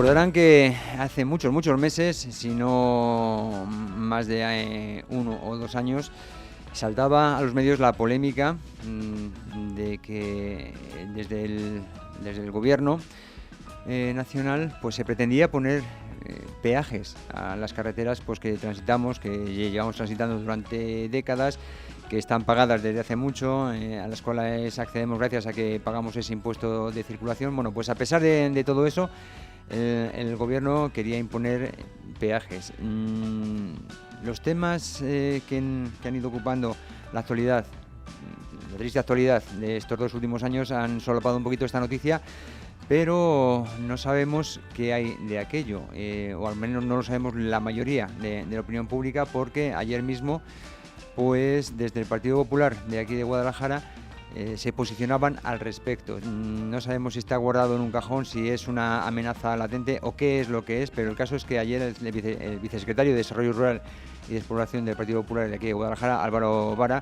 Recordarán que hace muchos, muchos meses, si no más de 1 o 2 años, saltaba a los medios la polémica de que desde el gobierno nacional pues se pretendía poner peajes a las carreteras pues que transitamos, que llevamos transitando durante décadas, que están pagadas desde hace mucho, a las cuales accedemos gracias a que pagamos ese impuesto de circulación. Bueno, pues a pesar de todo eso, el gobierno quería imponer peajes. Los temas que han ido ocupando la actualidad, la triste actualidad de estos 2 últimos años, han solapado un poquito esta noticia, pero no sabemos qué hay de aquello, o al menos no lo sabemos la mayoría de la opinión pública, porque ayer mismo, pues desde el Partido Popular de aquí de Guadalajara, se posicionaban al respecto. No sabemos si está guardado en un cajón, si es una amenaza latente o qué es lo que es, pero el caso es que ayer el vicesecretario de Desarrollo Rural y Despoblación del Partido Popular de aquí de Guadalajara, Álvaro Vara,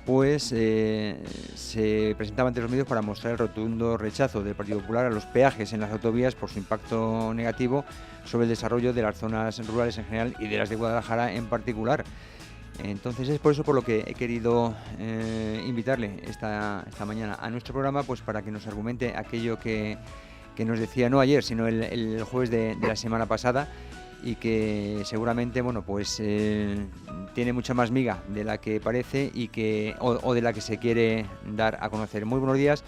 pues se presentaba ante los medios para mostrar el rotundo rechazo del Partido Popular a los peajes en las autovías por su impacto negativo sobre el desarrollo de las zonas rurales en general y de las de Guadalajara en particular. Entonces es por eso por lo que he querido invitarle esta mañana a nuestro programa, pues para que nos argumente aquello que nos decía no ayer, sino el jueves de la semana pasada, y que seguramente, bueno, pues tiene mucha más miga de la que parece y o de la que se quiere dar a conocer. Muy buenos días,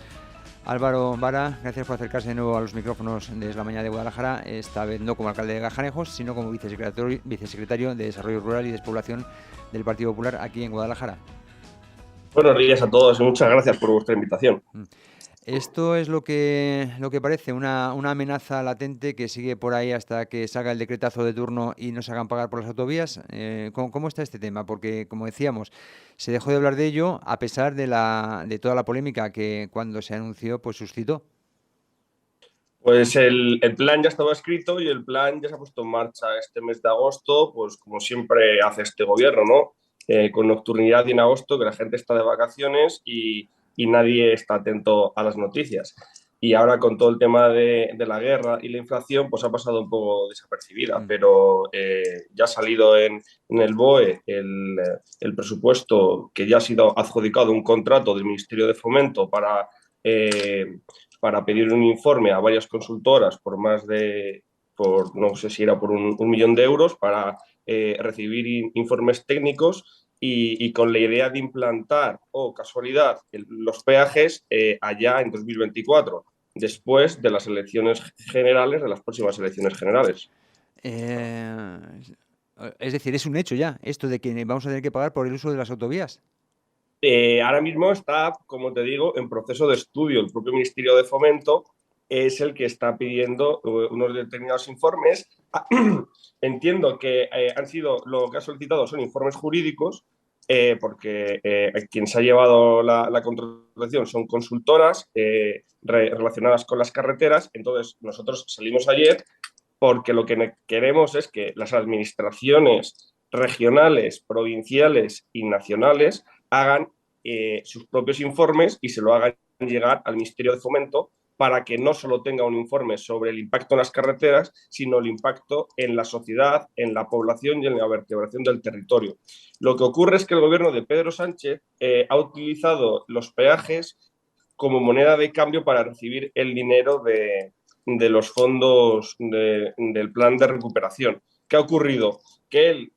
Álvaro Vara, gracias por acercarse de nuevo a los micrófonos desde la mañana de Guadalajara, esta vez no como alcalde de Gajanejos, sino como vicesecretario de Desarrollo Rural y Despoblación del Partido Popular aquí en Guadalajara. Buenos días a todos y muchas gracias por vuestra invitación. Esto es lo que parece, una amenaza latente que sigue por ahí hasta que salga el decretazo de turno y nos hagan pagar por las autovías. ¿Cómo está este tema? Porque, como decíamos, se dejó de hablar de ello a pesar de toda la polémica que cuando se anunció pues suscitó. Pues el plan ya estaba escrito y el plan ya se ha puesto en marcha este mes de agosto, pues como siempre hace este gobierno, ¿no? Con nocturnidad y en agosto, que la gente está de vacaciones y nadie está atento a las noticias. Y ahora con todo el tema de la guerra y la inflación, pues ha pasado un poco desapercibida, pero ya ha salido en el BOE el presupuesto que ya ha sido adjudicado un contrato del Ministerio de Fomento para pedir un informe a varias consultoras no sé si era por 1 millón de euros, para recibir informes técnicos y con la idea de implantar, casualidad, los peajes allá en 2024, después de las elecciones generales, de las próximas elecciones generales. Eh, es decir, es un hecho ya, esto de que vamos a tener que pagar por el uso de las autovías. Ahora mismo está, como te digo, en proceso de estudio. El propio Ministerio de Fomento es el que está pidiendo unos determinados informes. Entiendo que lo que ha solicitado son informes jurídicos, porque quien se ha llevado la contratación son consultoras relacionadas con las carreteras. Entonces, nosotros salimos ayer porque lo que queremos es que las administraciones regionales, provinciales y nacionales hagan sus propios informes y se lo hagan llegar al Ministerio de Fomento, para que no solo tenga un informe sobre el impacto en las carreteras, sino el impacto en la sociedad, en la población y en la vertebración del territorio. Lo que ocurre es que el gobierno de Pedro Sánchez ha utilizado los peajes como moneda de cambio para recibir el dinero de los fondos del plan de recuperación. ¿Qué ha ocurrido? Que él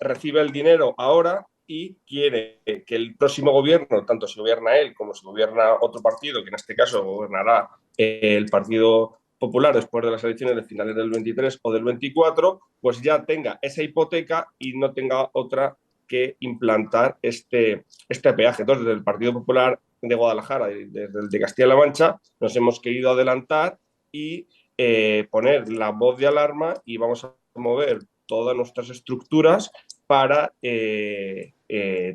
recibe el dinero ahora y quiere que el próximo gobierno, tanto si gobierna él como si gobierna otro partido, que en este caso gobernará el Partido Popular después de las elecciones de finales del 23 o del 24, pues ya tenga esa hipoteca y no tenga otra que implantar este peaje. Entonces, desde el Partido Popular de Guadalajara y desde el de Castilla-La Mancha nos hemos querido adelantar y poner la voz de alarma, y vamos a mover todas nuestras estructuras para,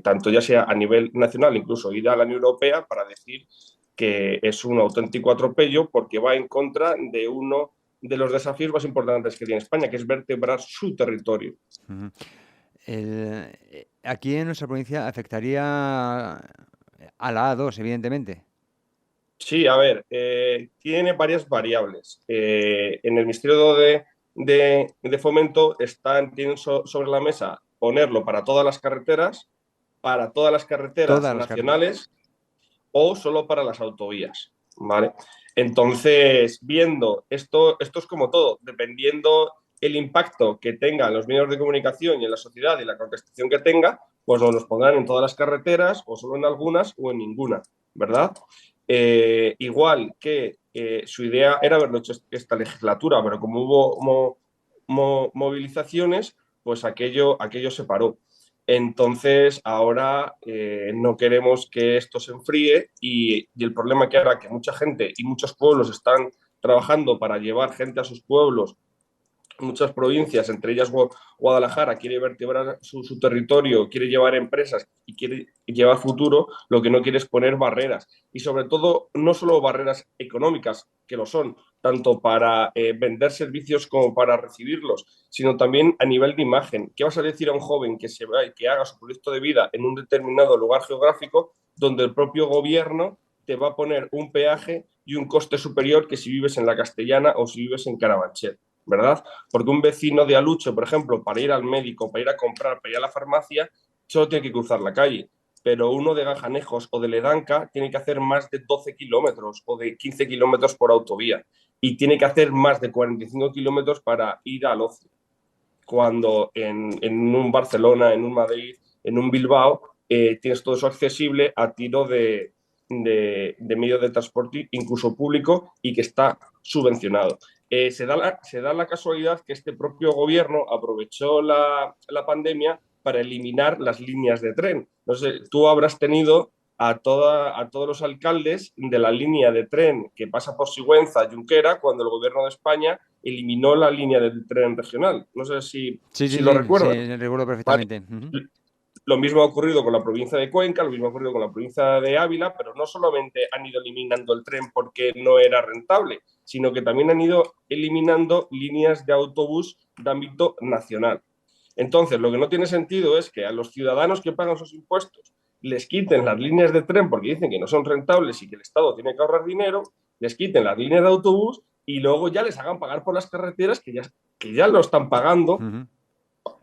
tanto ya sea a nivel nacional, incluso ir a la Unión Europea, para decir que es un auténtico atropello, porque va en contra de uno de los desafíos más importantes que tiene España, que es vertebrar su territorio. Uh-huh. Aquí en nuestra provincia afectaría a la A2, evidentemente. Sí, a ver, tiene varias variables. En el Ministerio de Fomento tienen sobre la mesa ponerlo para todas las carreteras Todas las carreteras. nacionales o solo para las autovías, ¿vale? Entonces, viendo esto es como todo, dependiendo el impacto que tengan los medios de comunicación y en la sociedad y la contestación que tenga, pues nos los pondrán en todas las carreteras o solo en algunas o en ninguna, ¿verdad? Igual que su idea era haberlo hecho esta legislatura, pero como hubo movilizaciones, pues aquello se paró. Entonces, ahora no queremos que esto se enfríe y el problema que ahora que mucha gente y muchos pueblos están trabajando para llevar gente a sus pueblos, muchas provincias, entre ellas Guadalajara, quiere vertebrar su territorio, quiere llevar empresas y quiere llevar futuro, lo que no quiere es poner barreras. Y sobre todo, no solo barreras económicas, que lo son, tanto para vender servicios como para recibirlos, sino también a nivel de imagen. ¿Qué vas a decir a un joven que se va y que haga su proyecto de vida en un determinado lugar geográfico donde el propio gobierno te va a poner un peaje y un coste superior que si vives en la Castellana o si vives en Carabanchel, ¿verdad? Porque un vecino de Aluche, por ejemplo, para ir al médico, para ir a comprar, para ir a la farmacia, solo tiene que cruzar la calle. Pero uno de Gajanejos o de Ledanca tiene que hacer más de 12 kilómetros o de 15 kilómetros por autovía. Y tiene que hacer más de 45 kilómetros para ir al ocio. Cuando en un Barcelona, en un Madrid, en un Bilbao, tienes todo eso accesible a tiro de medio de transporte, incluso público, y que está subvencionado. Se da la casualidad que este propio gobierno aprovechó la pandemia para eliminar las líneas de tren. No sé, tú habrás tenido a todos los alcaldes de la línea de tren que pasa por Sigüenza, Junquera, cuando el gobierno de España eliminó la línea del tren regional. No sé Sí, si sí, lo sí, recuerdan. sí, recuerdo ¿Vale? perfectamente. Ujú. Lo mismo ha ocurrido con la provincia de Cuenca, lo mismo ha ocurrido con la provincia de Ávila, pero no solamente han ido eliminando el tren porque no era rentable, sino que también han ido eliminando líneas de autobús de ámbito nacional. Entonces, lo que no tiene sentido es que a los ciudadanos que pagan sus impuestos les quiten las líneas de tren porque dicen que no son rentables y que el Estado tiene que ahorrar dinero, les quiten las líneas de autobús y luego ya les hagan pagar por las carreteras que ya lo están Ujú.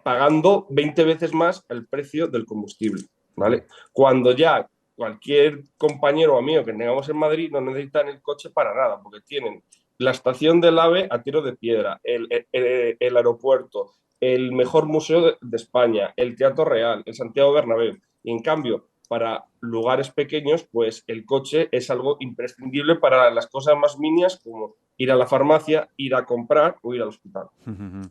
pagando 20 veces más el precio del combustible, ¿vale? Cuando ya cualquier compañero o amigo que tengamos en Madrid no necesitan el coche para nada, porque tienen la estación del AVE a tiro de piedra, el aeropuerto, el mejor museo de España, el Teatro Real, el Santiago Bernabéu. Y en cambio, para lugares pequeños, pues el coche es algo imprescindible para las cosas más minias como ir a la farmacia, ir a comprar o ir al hospital. Ujú.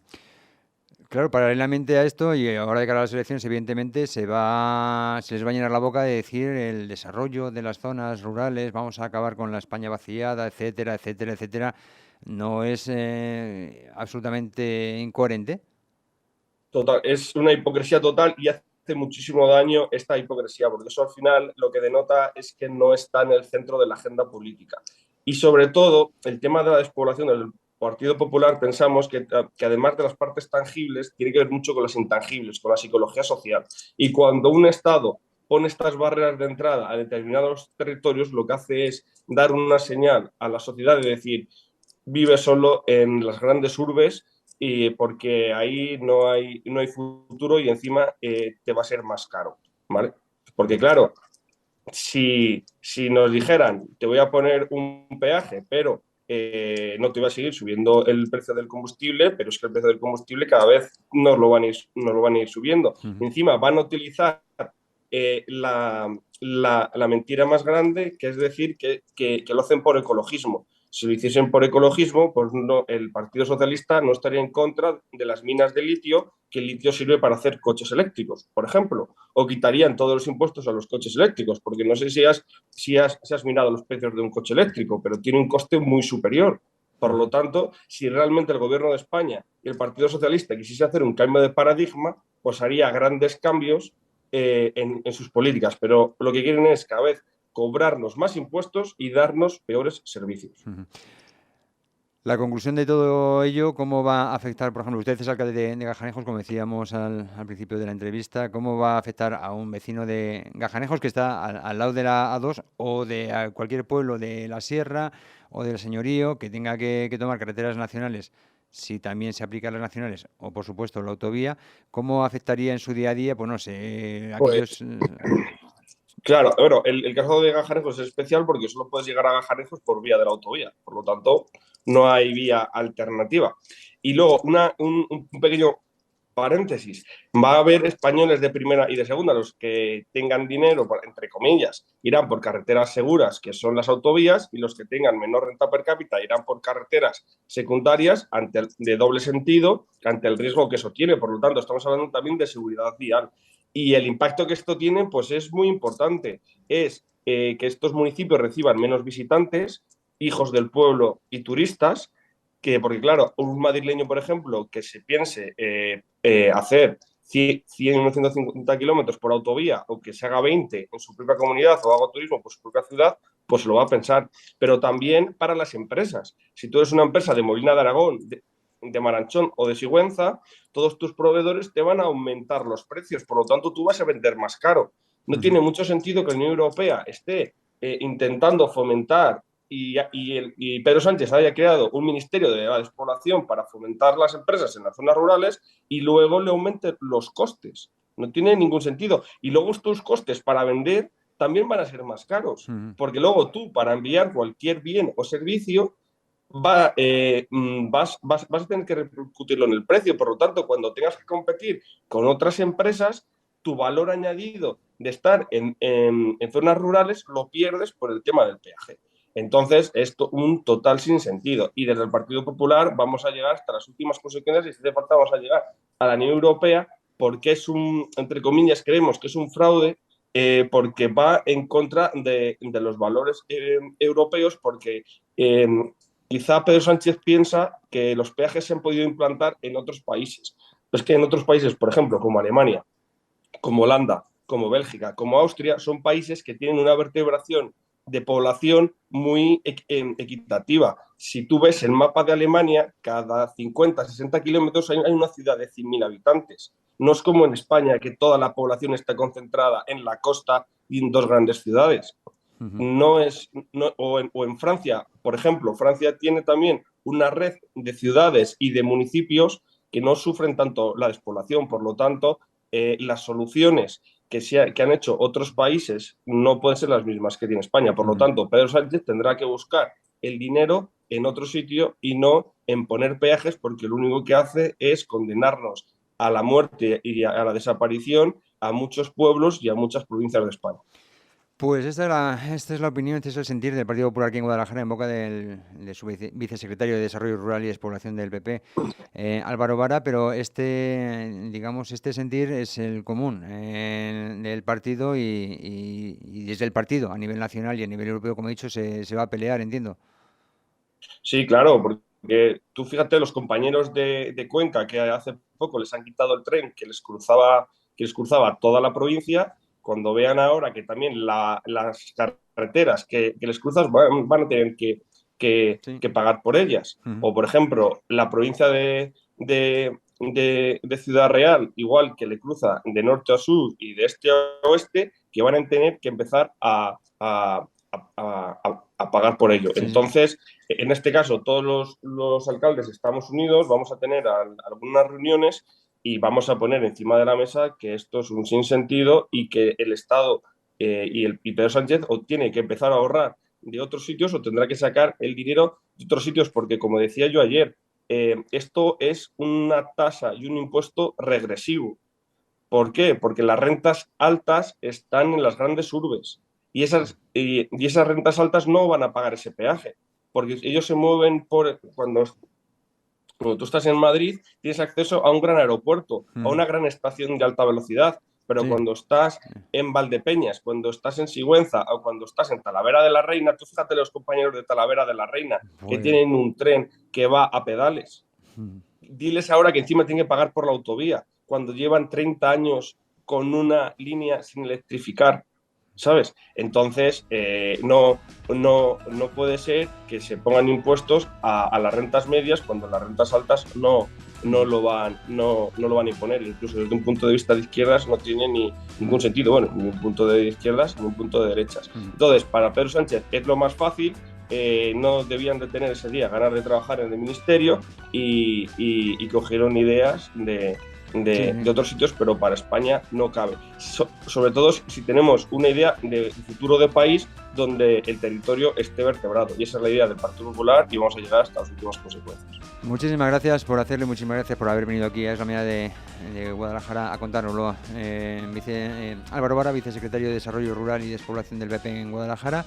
Claro, paralelamente a esto, y ahora de cara a las elecciones, evidentemente se les va a llenar la boca de decir el desarrollo de las zonas rurales, vamos a acabar con la España vaciada, etcétera, etcétera, etcétera. ¿No es absolutamente incoherente? Total, es una hipocresía total y hace muchísimo daño esta hipocresía, porque eso al final lo que denota es que no está en el centro de la agenda política. Y sobre todo, el tema de la despoblación del Partido Popular pensamos que además de las partes tangibles, tiene que ver mucho con las intangibles, con la psicología social. Y cuando un Estado pone estas barreras de entrada a determinados territorios, lo que hace es dar una señal a la sociedad de decir, vive solo en las grandes urbes y porque ahí no hay futuro y encima te va a ser más caro, ¿vale? Porque claro, si nos dijeran, te voy a poner un peaje, pero no te voy a seguir subiendo el precio del combustible, pero es que el precio del combustible cada vez nos lo van a ir subiendo. Ujú. Encima van a utilizar la mentira más grande, que es decir que lo hacen por ecologismo. Si lo hiciesen por ecologismo, pues no, el Partido Socialista no estaría en contra de las minas de litio, que el litio sirve para hacer coches eléctricos, por ejemplo, o quitarían todos los impuestos a los coches eléctricos, porque no sé si has mirado los precios de un coche eléctrico, pero tiene un coste muy superior. Por lo Ujú. tanto, si realmente el gobierno de España y el Partido Socialista quisiese hacer un cambio de paradigma, pues haría grandes cambios en sus políticas, pero lo que quieren es cada vez cobrarnos más impuestos y darnos peores servicios. Ujú. La conclusión de todo ello, ¿cómo va a afectar, por ejemplo, usted es alcalde de Gajanejos, como decíamos al principio de la entrevista, cómo va a afectar a un vecino de Gajanejos que está al lado de la A2 o de cualquier pueblo de la Sierra o del Señorío que tenga que tomar carreteras nacionales, si también se aplican las nacionales o, por supuesto, la autovía? ¿Cómo afectaría en su día a día, pues no sé, aquellos... Pues claro, bueno, el caso de Gajarejos es especial porque solo puedes llegar a Gajarejos por vía de la autovía, por lo tanto no hay vía alternativa. Y luego, un pequeño paréntesis, va a haber españoles de primera y de segunda, los que tengan dinero, entre comillas, irán por carreteras seguras, que son las autovías, y los que tengan menor renta per cápita irán por carreteras secundarias de doble sentido, ante el riesgo que eso tiene. Por lo tanto, estamos hablando también de seguridad vial. Y el impacto que esto tiene, pues es muy importante. Es que estos municipios reciban menos visitantes, hijos del pueblo y turistas, porque claro, un madrileño, por ejemplo, que se piense hacer 100 o 150 kilómetros por autovía o que se haga 20 en su propia comunidad o haga turismo por su propia ciudad, pues lo va a pensar. Pero también para las empresas. Si tú eres una empresa de Molina de Aragón, de Maranchón o de Sigüenza, todos tus proveedores te van a aumentar los precios, por lo tanto tú vas a vender más caro. No tiene mucho sentido que la Unión Europea esté intentando fomentar y Pedro Sánchez haya creado un ministerio de la despoblación para fomentar las empresas en las zonas rurales y luego le aumenten los costes. No tiene ningún sentido. Y luego tus costes para vender también van a ser más caros, porque luego tú para enviar cualquier bien o servicio vas a tener que repercutirlo en el precio. Por lo tanto, cuando tengas que competir con otras empresas, tu valor añadido de estar en zonas rurales lo pierdes por el tema del peaje. Entonces, esto un total sinsentido. Y desde el Partido Popular vamos a llegar hasta las últimas consecuencias y si hace falta vamos a llegar a la Unión Europea porque es entre comillas, creemos que es un fraude porque va en contra de los valores europeos porque quizá Pedro Sánchez piensa que los peajes se han podido implantar en otros países. Pero es que en otros países, por ejemplo, como Alemania, como Holanda, como Bélgica, como Austria, son países que tienen una vertebración de población muy equitativa. Si tú ves el mapa de Alemania, cada 50, 60 kilómetros hay una ciudad de 100.000 habitantes. No es como en España, que toda la población está concentrada en la costa y en dos grandes ciudades. No es, no, o en Francia, por ejemplo, Francia tiene también una red de ciudades y de municipios que no sufren tanto la despoblación. Por lo tanto, las soluciones que han hecho otros países no pueden ser las mismas que tiene España. Por lo tanto, Pedro Sánchez tendrá que buscar el dinero en otro sitio y no en poner peajes, porque lo único que hace es condenarnos a la muerte y a la desaparición a muchos pueblos y a muchas provincias de España. Pues esta es la opinión, este es el sentir del Partido Popular aquí en Guadalajara en boca de su vicesecretario de Desarrollo Rural y Despoblación del PP, Álvaro Vara, pero digamos, este sentir es el común del partido y desde el partido a nivel nacional y a nivel europeo, como he dicho, se va a pelear, entiendo. Sí, claro, porque tú fíjate, los compañeros de Cuenca que hace poco les han quitado el tren que les cruzaba toda la provincia, cuando vean ahora que también las carreteras que les cruzas van a tener Sí. que pagar por ellas. Ujú. O, por ejemplo, la provincia de Ciudad Real, igual que le cruza de norte a sur y de este a oeste, que van a tener que empezar a pagar por ello. Sí, sí. Entonces, en este caso, todos los alcaldes estamos unidos, vamos a tener algunas reuniones y vamos a poner encima de la mesa que esto es un sinsentido y que el Estado y Pedro Sánchez o tiene que empezar a ahorrar de otros sitios o tendrá que sacar el dinero de otros sitios porque, como decía yo ayer, esto es una tasa y un impuesto regresivo. ¿Por qué? Porque las rentas altas están en las grandes urbes y esas rentas altas no van a pagar ese peaje, porque ellos se mueven cuando tú estás en Madrid, tienes acceso a un gran aeropuerto, a Ujú. una gran estación de alta velocidad, pero Sí. cuando estás en Valdepeñas, cuando estás en Sigüenza o cuando estás en Talavera de la Reina, tú fíjate los compañeros de Talavera de la Reina que Pues, tienen un tren que va a pedales. ujú. Diles ahora que encima tienen que pagar por la autovía, cuando llevan 30 años con una línea sin electrificar. ¿sabes? Entonces, no puede ser que se pongan impuestos a las rentas medias cuando las rentas altas no lo van a imponer. Incluso desde un punto de vista de izquierdas no tiene ningún sentido, bueno, ni un punto de izquierdas ni un punto de derechas. Entonces, para Pedro Sánchez es lo más fácil. No debían de tener ese día ganas de trabajar en el ministerio y cogieron ideas de otros sitios, pero para España no cabe. Sobre todo si tenemos una idea de futuro de país donde el territorio esté vertebrado. Y esa es la idea del Partido Popular y vamos a llegar hasta las últimas consecuencias. Muchísimas gracias por hacerlo y muchísimas gracias por haber venido aquí a Es la Mañana de Guadalajara a contárnoslo. Álvaro Vara, vicesecretario de Desarrollo Rural y Despoblación del PP en Guadalajara.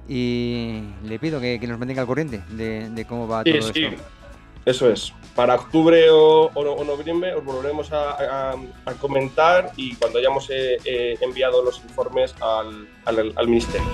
Y le pido que nos mantenga al corriente de cómo va todo esto. Eso es. Para octubre o noviembre os volveremos a comentar y cuando hayamos enviado los informes al Ministerio.